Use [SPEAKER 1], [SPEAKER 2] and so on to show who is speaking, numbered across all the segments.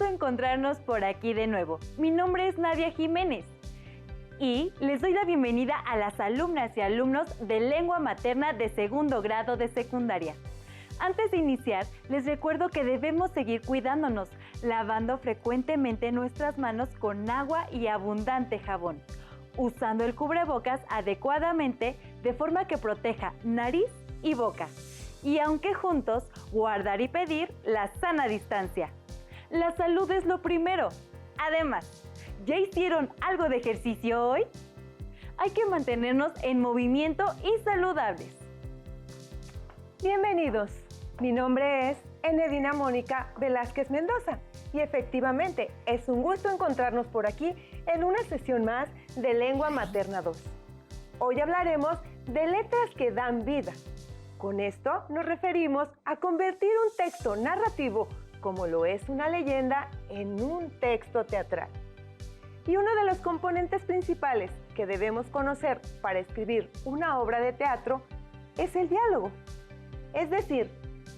[SPEAKER 1] gusto encontrarnos por aquí de nuevo. Mi nombre es Nadia Jiménez y les doy la bienvenida a las alumnas y alumnos de lengua materna de segundo grado de secundaria. Antes de iniciar, les recuerdo que debemos seguir cuidándonos, lavando frecuentemente nuestras manos con agua y abundante jabón, usando el cubrebocas adecuadamente de forma que proteja nariz y boca. Y aunque juntos, guardar y pedir la sana distancia. La salud es lo primero. Además, ¿ya hicieron algo de ejercicio hoy? Hay que mantenernos en movimiento y saludables.
[SPEAKER 2] Bienvenidos. Mi nombre es Enedina Mónica Velázquez Mendoza y efectivamente es un gusto encontrarnos por aquí en una sesión más de Lengua Materna 2. Hoy hablaremos de letras que dan vida. Con esto nos referimos a convertir un texto narrativo, como lo es una leyenda, en un texto teatral. Y uno de los componentes principales que debemos conocer para escribir una obra de teatro es el diálogo, es decir,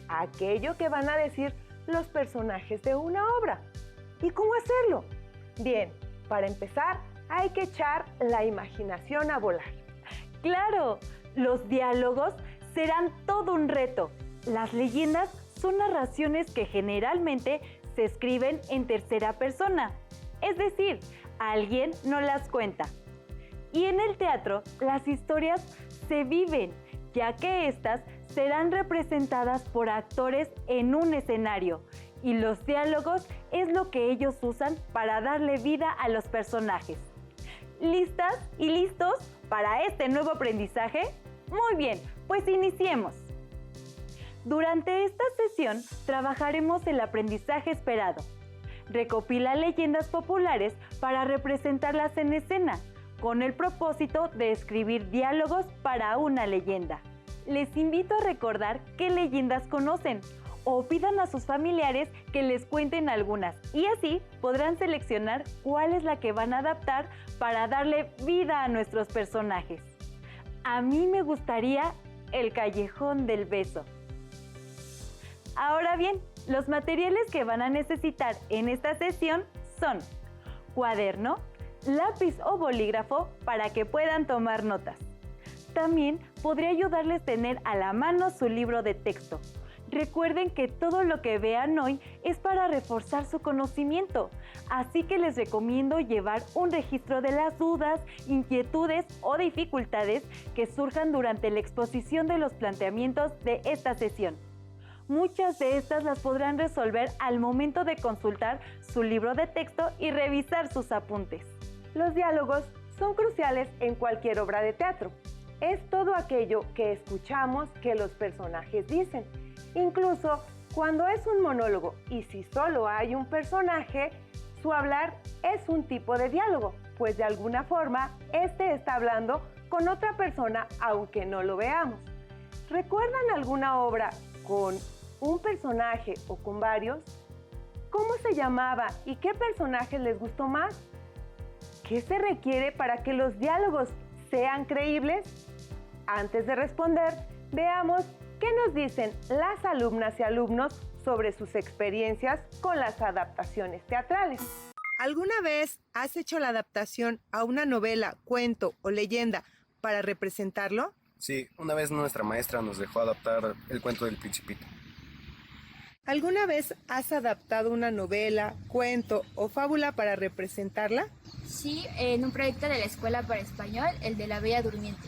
[SPEAKER 2] aquello que van a decir los personajes de una obra. ¿Y cómo hacerlo? Bien, para empezar hay que echar la imaginación a volar.
[SPEAKER 1] ¡Claro! Los diálogos serán todo un reto. Las leyendas son narraciones que generalmente se escriben en tercera persona, es decir, alguien nos las cuenta. Y en el teatro, las historias se viven, ya que estas serán representadas por actores en un escenario, y los diálogos es lo que ellos usan para darle vida a los personajes. ¿Listas y listos para este nuevo aprendizaje? Muy bien, pues iniciemos. Durante esta sesión trabajaremos el aprendizaje esperado. Recopila leyendas populares para representarlas en escena, con el propósito de escribir diálogos para una leyenda. Les invito a recordar qué leyendas conocen o pidan a sus familiares que les cuenten algunas y así podrán seleccionar cuál es la que van a adaptar para darle vida a nuestros personajes. A mí me gustaría el Callejón del Beso. Ahora bien, los materiales que van a necesitar en esta sesión son cuaderno, lápiz o bolígrafo para que puedan tomar notas. También podría ayudarles tener a la mano su libro de texto. Recuerden que todo lo que vean hoy es para reforzar su conocimiento, así que les recomiendo llevar un registro de las dudas, inquietudes o dificultades que surjan durante la exposición de los planteamientos de esta sesión. Muchas de estas las podrán resolver al momento de consultar su libro de texto y revisar sus apuntes.
[SPEAKER 2] Los diálogos son cruciales en cualquier obra de teatro. Es todo aquello que escuchamos que los personajes dicen. Incluso cuando es un monólogo y si solo hay un personaje, su hablar es un tipo de diálogo, pues de alguna forma este está hablando con otra persona aunque no lo veamos. ¿Recuerdan alguna obra con un personaje o con varios? ¿Cómo se llamaba y qué personaje les gustó más? ¿Qué se requiere para que los diálogos sean creíbles? Antes de responder, veamos qué nos dicen las alumnas y alumnos sobre sus experiencias con las adaptaciones teatrales. ¿Alguna vez has hecho la adaptación a una novela, cuento o leyenda para representarlo?
[SPEAKER 3] Sí, una vez nuestra maestra nos dejó adaptar el cuento del Principito.
[SPEAKER 2] ¿Alguna vez has adaptado una novela, cuento o fábula para representarla?
[SPEAKER 4] Sí, en un proyecto de la Escuela para Español, el de La Bella Durmiente.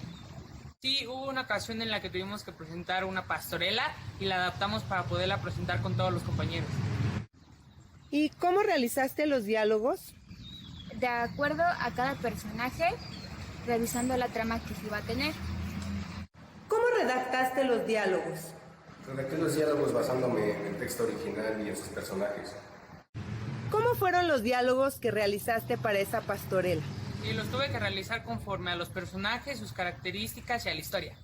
[SPEAKER 5] Sí, hubo una ocasión en la que tuvimos que presentar una pastorela y la adaptamos para poderla presentar con todos los compañeros.
[SPEAKER 2] ¿Y cómo realizaste los diálogos?
[SPEAKER 4] De acuerdo a cada personaje, revisando la trama que se iba a tener.
[SPEAKER 2] ¿Cómo redactaste los diálogos?
[SPEAKER 3] Redacté los diálogos basándome en el texto original y en sus personajes.
[SPEAKER 2] ¿Cómo fueron los diálogos que realizaste para esa pastorela?
[SPEAKER 5] Y los tuve que realizar conforme a los personajes, sus características y a la historia.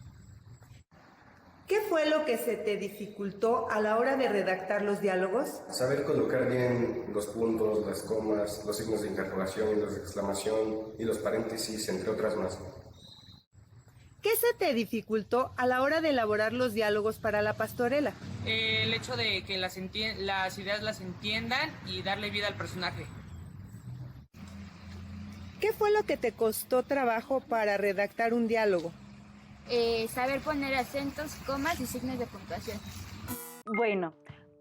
[SPEAKER 2] ¿Qué fue lo que se te dificultó a la hora de redactar los diálogos?
[SPEAKER 3] Saber colocar bien los puntos, las comas, los signos de interrogación y los de exclamación y los paréntesis, entre otras más.
[SPEAKER 2] ¿Qué se te dificultó a la hora de elaborar los diálogos para la pastorela?
[SPEAKER 5] El hecho de que las ideas las entiendan y darle vida al personaje.
[SPEAKER 2] ¿Qué fue lo que te costó trabajo para redactar un diálogo?
[SPEAKER 4] Saber poner acentos, comas y signos de puntuación.
[SPEAKER 1] Bueno,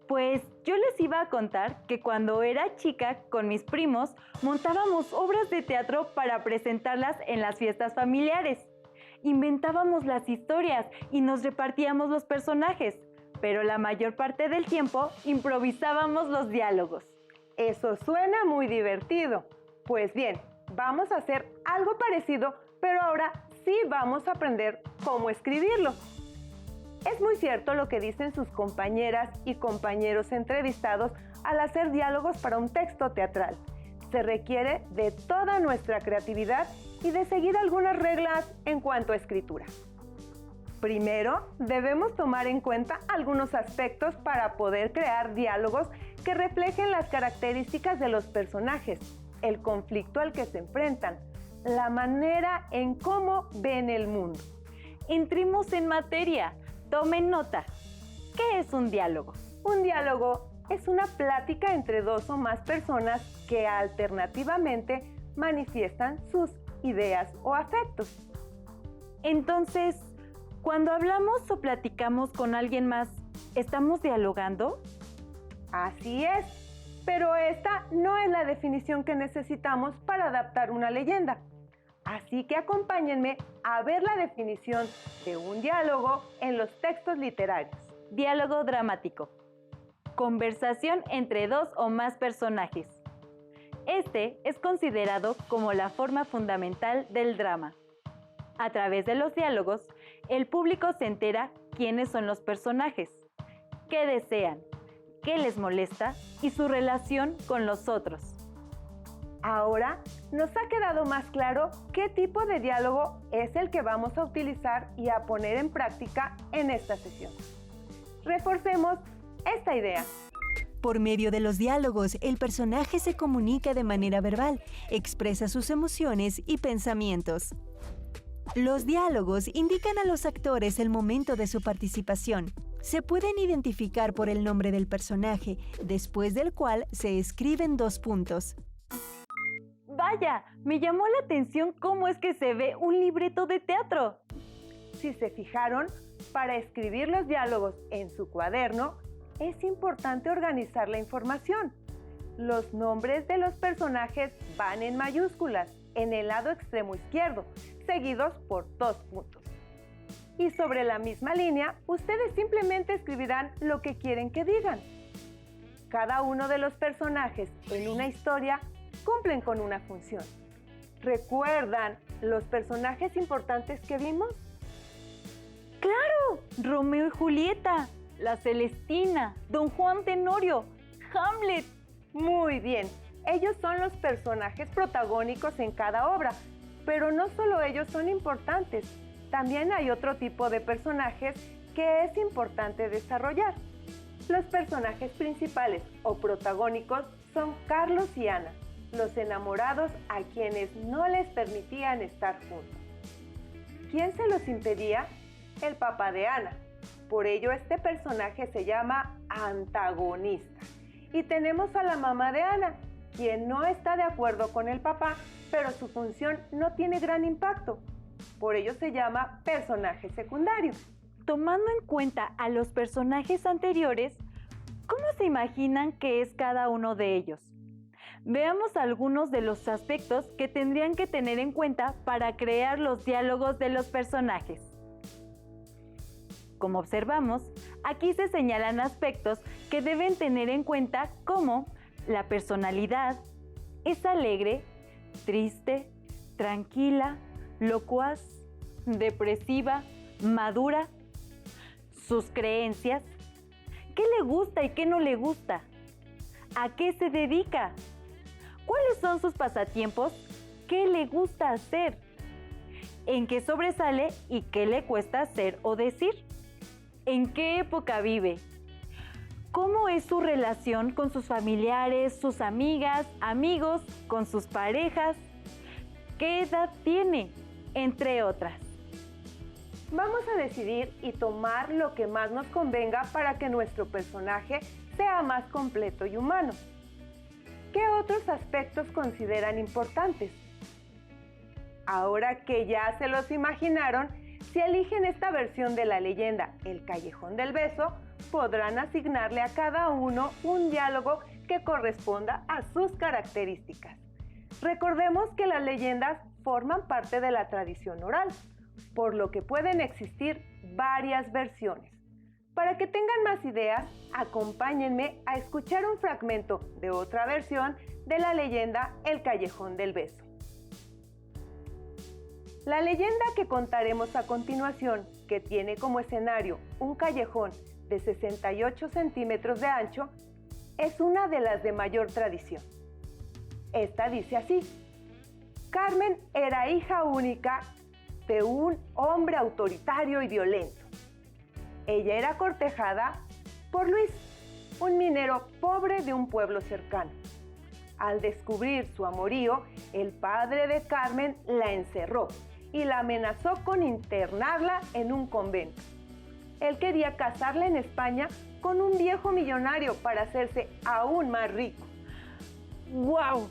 [SPEAKER 1] pues yo les iba a contar que cuando era chica con mis primos montábamos obras de teatro para presentarlas en las fiestas familiares. Inventábamos las historias y nos repartíamos los personajes, pero la mayor parte del tiempo improvisábamos los diálogos.
[SPEAKER 2] Eso suena muy divertido. Pues bien, vamos a hacer algo parecido, pero ahora sí vamos a aprender cómo escribirlo. Es muy cierto lo que dicen sus compañeras y compañeros entrevistados al hacer diálogos para un texto teatral. Se requiere de toda nuestra creatividad y de seguir algunas reglas en cuanto a escritura. Primero, debemos tomar en cuenta algunos aspectos para poder crear diálogos que reflejen las características de los personajes, el conflicto al que se enfrentan, la manera en cómo ven el mundo.
[SPEAKER 1] Entremos en materia. Tomen nota. ¿Qué es un diálogo?
[SPEAKER 2] Un diálogo es una plática entre dos o más personas que alternativamente manifiestan sus ideas o afectos.
[SPEAKER 1] Entonces, cuando hablamos o platicamos con alguien más, ¿estamos dialogando?
[SPEAKER 2] Así es, pero esta no es la definición que necesitamos para adaptar una leyenda. Así que acompáñenme a ver la definición de un diálogo en los textos literarios.
[SPEAKER 1] Diálogo dramático. Conversación entre dos o más personajes. Este es considerado como la forma fundamental del drama. A través de los diálogos, el público se entera quiénes son los personajes, qué desean, qué les molesta y su relación con los otros.
[SPEAKER 2] Ahora nos ha quedado más claro qué tipo de diálogo es el que vamos a utilizar y a poner en práctica en esta sesión. Reforcemos esta idea.
[SPEAKER 6] Por medio de los diálogos, el personaje se comunica de manera verbal, expresa sus emociones y pensamientos. Los diálogos indican a los actores el momento de su participación. Se pueden identificar por el nombre del personaje, después del cual se escriben 2 puntos.
[SPEAKER 1] Vaya, me llamó la atención cómo es que se ve un libreto de teatro.
[SPEAKER 2] Si se fijaron, para escribir los diálogos en su cuaderno, es importante organizar la información. Los nombres de los personajes van en mayúsculas en el lado extremo izquierdo, seguidos por 2 puntos. Y sobre la misma línea, ustedes simplemente escribirán lo que quieren que digan. Cada uno de los personajes en una historia cumplen con una función. ¿Recuerdan los personajes importantes que vimos?
[SPEAKER 1] ¡Claro! Romeo y Julieta, la Celestina, Don Juan Tenorio, Hamlet.
[SPEAKER 2] Muy bien, ellos son los personajes protagónicos en cada obra, pero no solo ellos son importantes, también hay otro tipo de personajes que es importante desarrollar. Los personajes principales o protagónicos son Carlos y Ana, los enamorados a quienes no les permitían estar juntos. ¿Quién se los impedía? El papá de Ana. Por ello este personaje se llama antagonista. Y tenemos a la mamá de Ana, quien no está de acuerdo con el papá, pero su función no tiene gran impacto. Por ello se llama personaje secundario.
[SPEAKER 1] Tomando en cuenta a los personajes anteriores, ¿cómo se imaginan que es cada uno de ellos? Veamos algunos de los aspectos que tendrían que tener en cuenta para crear los diálogos de los personajes. Como observamos, aquí se señalan aspectos que deben tener en cuenta como la personalidad, es alegre, triste, tranquila, locuaz, depresiva, madura, sus creencias, qué le gusta y qué no le gusta, a qué se dedica, cuáles son sus pasatiempos, qué le gusta hacer, en qué sobresale y qué le cuesta hacer o decir, en qué época vive, cómo es su relación con sus familiares, sus amigas, amigos, con sus parejas, qué edad tiene, entre otras.
[SPEAKER 2] Vamos a decidir y tomar lo que más nos convenga para que nuestro personaje sea más completo y humano. ¿Qué otros aspectos consideran importantes? Ahora que ya se los imaginaron, si eligen esta versión de la leyenda El Callejón del Beso, podrán asignarle a cada uno un diálogo que corresponda a sus características. Recordemos que las leyendas forman parte de la tradición oral, por lo que pueden existir varias versiones. Para que tengan más ideas, acompáñenme a escuchar un fragmento de otra versión de la leyenda El Callejón del Beso. La leyenda que contaremos a continuación, que tiene como escenario un callejón de 68 centímetros de ancho, es una de las de mayor tradición. Esta dice así: Carmen era hija única de un hombre autoritario y violento. Ella era cortejada por Luis, un minero pobre de un pueblo cercano. Al descubrir su amorío, el padre de Carmen la encerró y la amenazó con internarla en un convento. Él quería casarla en España con un viejo millonario para hacerse aún más rico.
[SPEAKER 1] ¡Guau!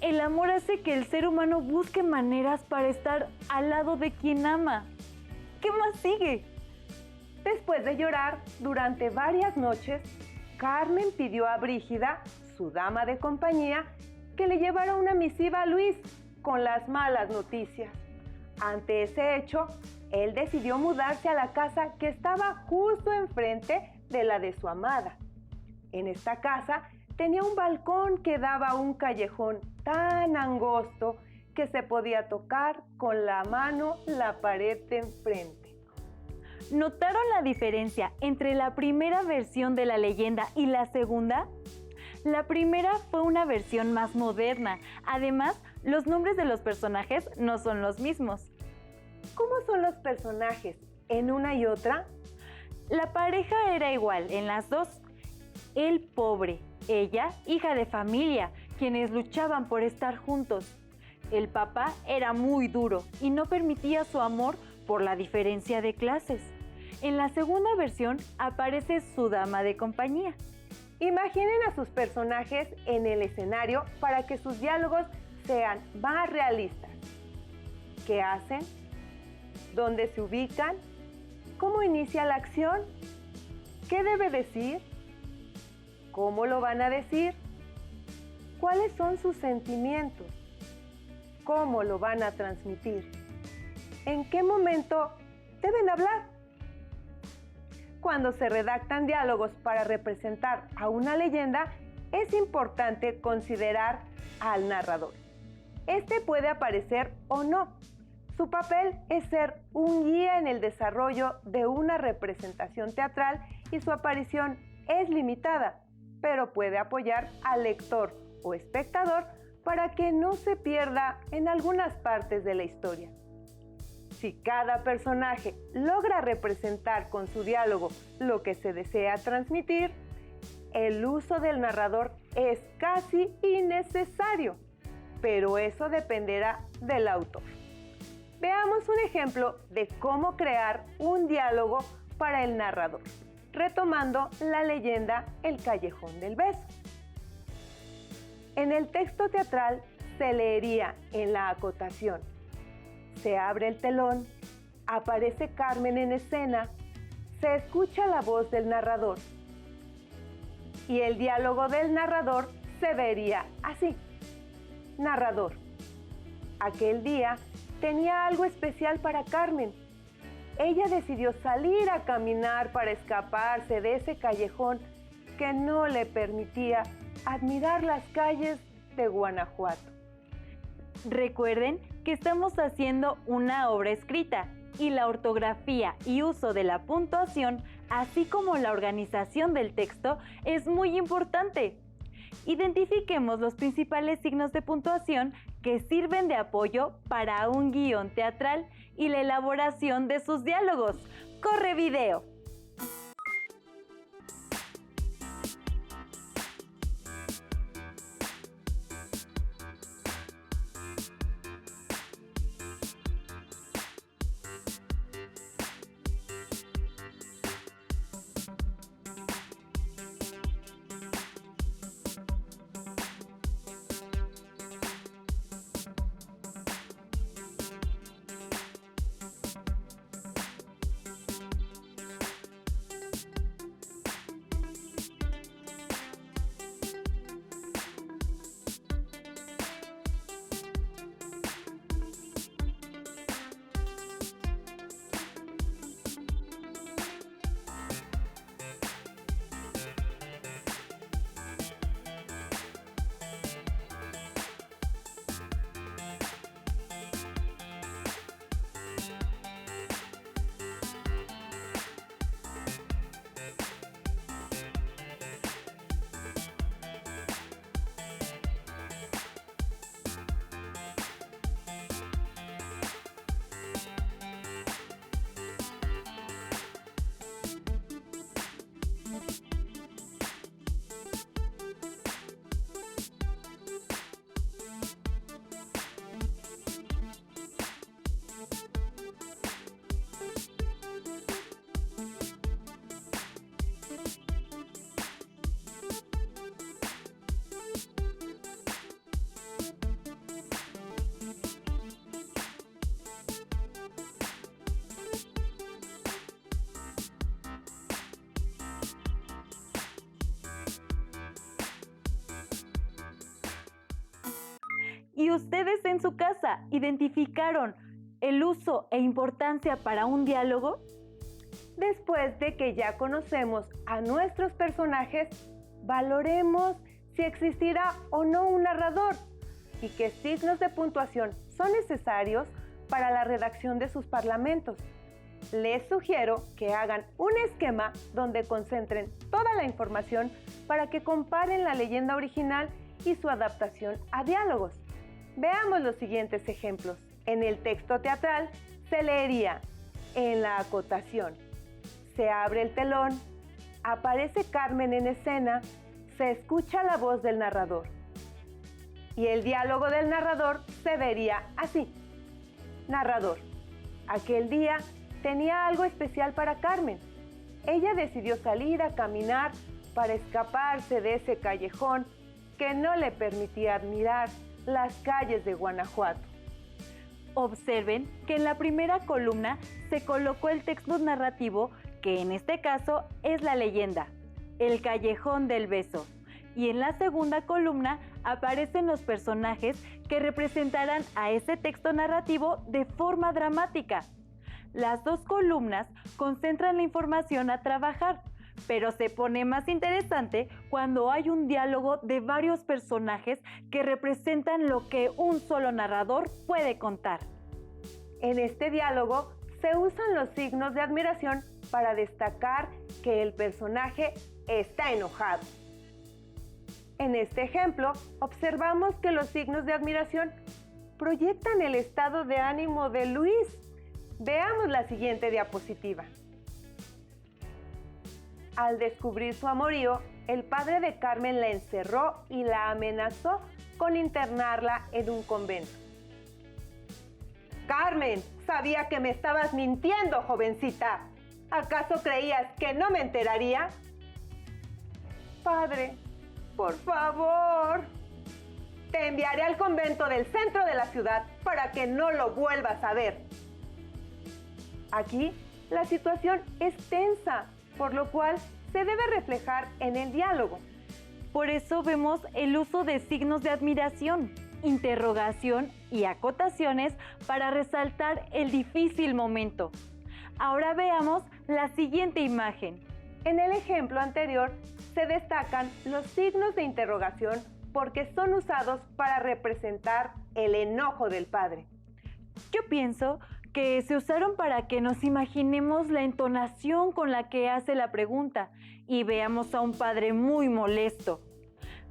[SPEAKER 1] El amor hace que el ser humano busque maneras para estar al lado de quien ama. ¿Qué más sigue?
[SPEAKER 2] Después de llorar durante varias noches, Carmen pidió a Brígida, su dama de compañía, que le llevara una misiva a Luis con las malas noticias. Ante ese hecho, él decidió mudarse a la casa que estaba justo enfrente de la de su amada. En esta casa tenía un balcón que daba a un callejón tan angosto que se podía tocar con la mano la pared de enfrente.
[SPEAKER 1] ¿Notaron la diferencia entre la primera versión de la leyenda y la segunda? La primera fue una versión más moderna. Además, los nombres de los personajes no son los mismos.
[SPEAKER 2] ¿Cómo son los personajes en una y otra?
[SPEAKER 1] La pareja era igual en las dos. Él pobre, ella hija de familia, quienes luchaban por estar juntos. El papá era muy duro y no permitía su amor por la diferencia de clases. En la segunda versión aparece su dama de compañía.
[SPEAKER 2] Imaginen a sus personajes en el escenario para que sus diálogos sean más realistas. ¿Qué hacen? ¿Dónde se ubican? ¿Cómo inicia la acción? ¿Qué debe decir? ¿Cómo lo van a decir? ¿Cuáles son sus sentimientos? ¿Cómo lo van a transmitir? ¿En qué momento deben hablar? Cuando se redactan diálogos para representar a una leyenda, es importante considerar al narrador. Este puede aparecer o no. Su papel es ser un guía en el desarrollo de una representación teatral y su aparición es limitada, pero puede apoyar al lector o espectador para que no se pierda en algunas partes de la historia. Si cada personaje logra representar con su diálogo lo que se desea transmitir, el uso del narrador es casi innecesario, pero eso dependerá del autor. Veamos un ejemplo de cómo crear un diálogo para el narrador, retomando la leyenda El Callejón del Beso. En el texto teatral se leería en la acotación: se abre el telón, aparece Carmen en escena, se escucha la voz del narrador. Y el diálogo del narrador se vería así: narrador, aquel día tenía algo especial para Carmen. Ella decidió salir a caminar para escaparse de ese callejón que no le permitía admirar las calles de Guanajuato.
[SPEAKER 1] Recuerden que estamos haciendo una obra escrita y la ortografía y uso de la puntuación, así como la organización del texto, es muy importante. Identifiquemos los principales signos de puntuación que sirven de apoyo para un guión teatral y la elaboración de sus diálogos. ¡Corre video! ¿Y ustedes en su casa identificaron el uso e importancia para un diálogo?
[SPEAKER 2] Después de que ya conocemos a nuestros personajes, valoremos si existirá o no un narrador y qué signos de puntuación son necesarios para la redacción de sus parlamentos. Les sugiero que hagan un esquema donde concentren toda la información para que comparen la leyenda original y su adaptación a diálogos. Veamos los siguientes ejemplos. En el texto teatral se leería: en la acotación, se abre el telón, aparece Carmen en escena, se escucha la voz del narrador. Y el diálogo del narrador se vería así: narrador, aquel día tenía algo especial para Carmen. Ella decidió salir a caminar para escaparse de ese callejón que no le permitía admirar las calles de Guanajuato.
[SPEAKER 1] Observen que en la primera columna se colocó el texto narrativo, que en este caso es la leyenda, El Callejón del Beso. Y en la segunda columna aparecen los personajes que representarán a ese texto narrativo de forma dramática. Las dos columnas concentran la información a trabajar, pero se pone más interesante cuando hay un diálogo de varios personajes que representan lo que un solo narrador puede contar.
[SPEAKER 2] En este diálogo se usan los signos de admiración para destacar que el personaje está enojado. En este ejemplo, observamos que los signos de admiración proyectan el estado de ánimo de Luis. Veamos la siguiente diapositiva. Al descubrir su amorío, el padre de Carmen la encerró y la amenazó con internarla en un convento. Carmen, sabía que me estabas mintiendo, jovencita. ¿Acaso creías que no me enteraría? Padre, por favor. Te enviaré al convento del centro de la ciudad para que no lo vuelvas a ver. Aquí la situación es tensa, por lo cual se debe reflejar en el diálogo.
[SPEAKER 1] Por eso vemos el uso de signos de admiración, interrogación y acotaciones para resaltar el difícil momento. Ahora veamos la siguiente imagen.
[SPEAKER 2] En el ejemplo anterior se destacan los signos de interrogación porque son usados para representar el enojo del padre.
[SPEAKER 1] Yo pienso que se usaron para que nos imaginemos la entonación con la que hace la pregunta y veamos a un padre muy molesto.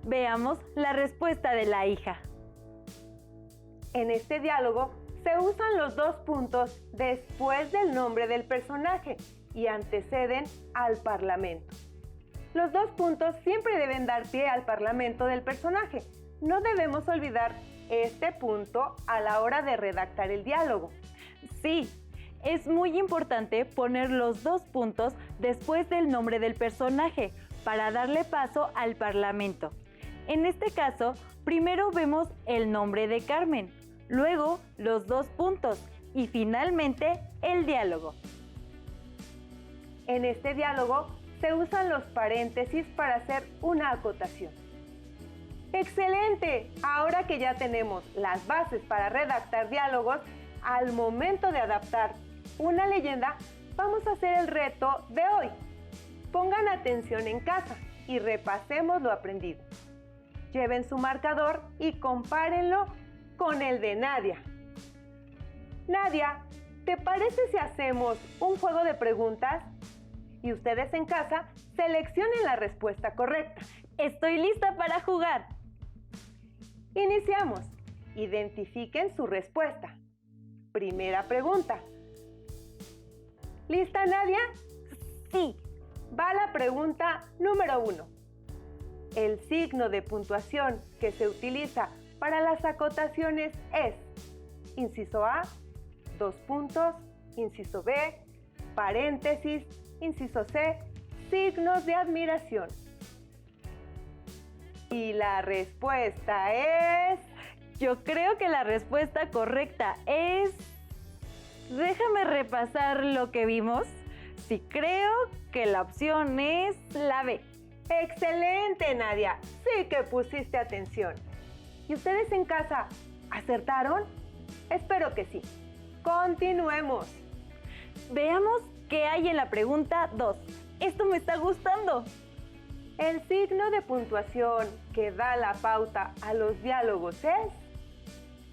[SPEAKER 1] Veamos la respuesta de la hija.
[SPEAKER 2] En este diálogo se usan los dos puntos después del nombre del personaje y anteceden al parlamento. Los dos puntos siempre deben dar pie al parlamento del personaje. No debemos olvidar este punto a la hora de redactar el diálogo.
[SPEAKER 1] Sí, es muy importante poner los dos puntos después del nombre del personaje para darle paso al parlamento. En este caso, primero vemos el nombre de Carmen, luego los dos puntos y finalmente el diálogo.
[SPEAKER 2] En este diálogo se usan los paréntesis para hacer una acotación. ¡Excelente! Ahora que ya tenemos las bases para redactar diálogos, al momento de adaptar una leyenda, vamos a hacer el reto de hoy. Pongan atención en casa y repasemos lo aprendido. Lleven su marcador y compárenlo con el de Nadia. Nadia, ¿te parece si hacemos un juego de preguntas? Y ustedes en casa seleccionen la respuesta correcta.
[SPEAKER 1] Estoy lista para jugar.
[SPEAKER 2] Iniciamos. Identifiquen su respuesta. Primera pregunta. ¿Lista, Nadia?
[SPEAKER 1] Sí.
[SPEAKER 2] Va la pregunta número 1. El signo de puntuación que se utiliza para las acotaciones es: inciso A, 2 puntos, inciso B, paréntesis, inciso C, signos de admiración. Y la respuesta es...
[SPEAKER 1] Yo creo que la respuesta correcta es... Déjame repasar lo que vimos. Sí, creo que la opción es la B.
[SPEAKER 2] ¡Excelente, Nadia! Sí que pusiste atención. Y ustedes en casa, ¿Acertaron? Espero que sí. Continuemos.
[SPEAKER 1] Veamos qué hay en la pregunta 2. Esto me está gustando.
[SPEAKER 2] El signo de puntuación que da la pauta a los diálogos es: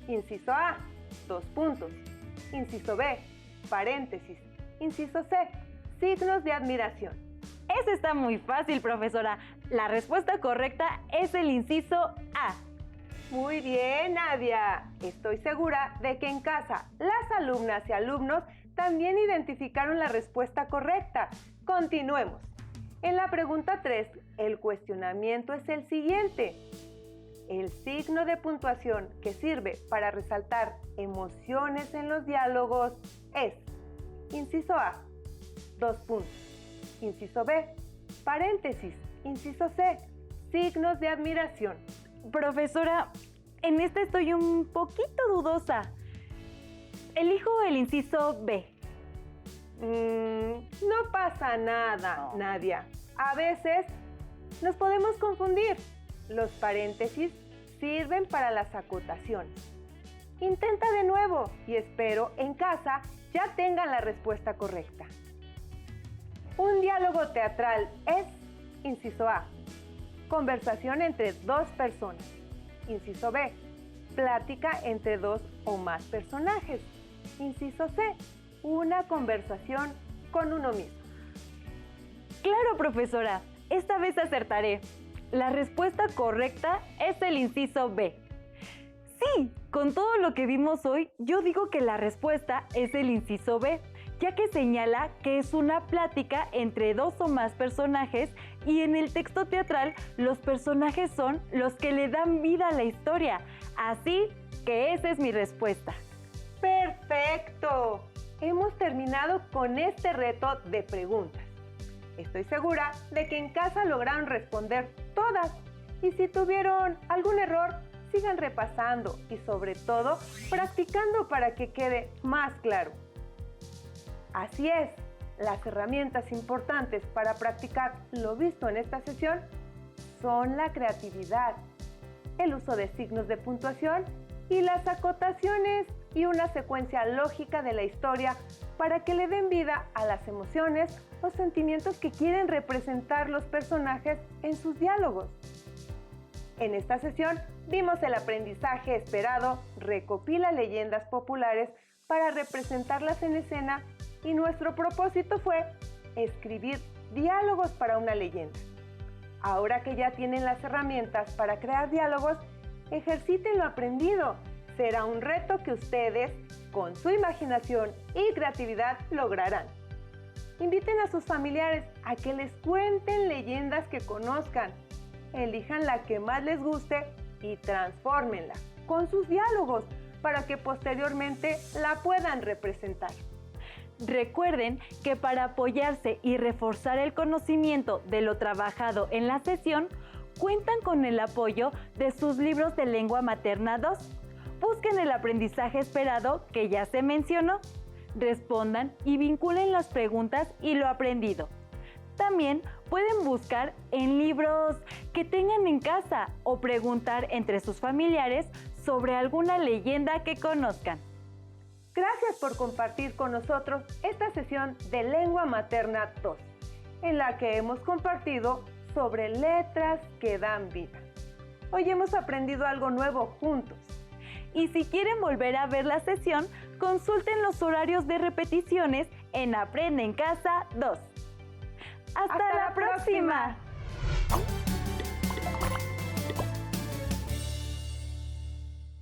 [SPEAKER 2] inciso A, 2 puntos. Inciso B, paréntesis. Inciso C, signos de admiración.
[SPEAKER 1] Eso está muy fácil, profesora. La respuesta correcta es el inciso A.
[SPEAKER 2] Muy bien, Nadia. Estoy segura de que en casa las alumnas y alumnos también identificaron la respuesta correcta. Continuemos. En la pregunta 3, el cuestionamiento es el siguiente. El signo de puntuación que sirve para resaltar emociones en los diálogos es: inciso A, 2 puntos. Inciso B, paréntesis. Inciso C, signos de admiración.
[SPEAKER 1] Profesora, en esta estoy un poquito dudosa. Elijo el inciso B.
[SPEAKER 2] No pasa nada, Nadia. A veces nos podemos confundir. Los paréntesis sirven para las acotaciones. Intenta de nuevo y espero en casa ya tengan la respuesta correcta. Un diálogo teatral es: inciso A, conversación entre 2 personas. Inciso B, plática entre 2 o más personajes. Inciso C, una conversación con uno mismo.
[SPEAKER 1] Claro, profesora. Esta vez acertaré. La respuesta correcta es el inciso B. Sí, con todo lo que vimos hoy, yo digo que la respuesta es el inciso B, ya que señala que es una plática entre 2 o más personajes y en el texto teatral los personajes son los que le dan vida a la historia. Así que esa es mi respuesta.
[SPEAKER 2] ¡Perfecto! Hemos terminado con este reto de preguntas. Estoy segura de que en casa lograron responder todas. Y si tuvieron algún error, sigan repasando y sobre todo practicando para que quede más claro. Así es, las herramientas importantes para practicar lo visto en esta sesión son la creatividad, el uso de signos de puntuación y las acotaciones y una secuencia lógica de la historia para que le den vida a las emociones o sentimientos que quieren representar los personajes en sus diálogos. En esta sesión vimos el aprendizaje esperado, recopila leyendas populares para representarlas en escena y nuestro propósito fue escribir diálogos para una leyenda. Ahora que ya tienen las herramientas para crear diálogos, ejerciten lo aprendido. Será un reto que ustedes, con su imaginación y creatividad, lograrán. Inviten a sus familiares a que les cuenten leyendas que conozcan. Elijan la que más les guste y transfórmenla con sus diálogos para que posteriormente la puedan representar.
[SPEAKER 1] Recuerden que para apoyarse y reforzar el conocimiento de lo trabajado en la sesión, cuentan con el apoyo de sus libros de lengua materna 2. Busquen el aprendizaje esperado que ya se mencionó. Respondan y vinculen las preguntas y lo aprendido. También pueden buscar en libros que tengan en casa o preguntar entre sus familiares sobre alguna leyenda que conozcan.
[SPEAKER 2] Gracias por compartir con nosotros esta sesión de Lengua Materna 2, en la que hemos compartido sobre letras que dan vida. Hoy hemos aprendido algo nuevo juntos.
[SPEAKER 1] Y si quieren volver a ver la sesión, consulten los horarios de repeticiones en Aprende en Casa 2. ¡Hasta la próxima!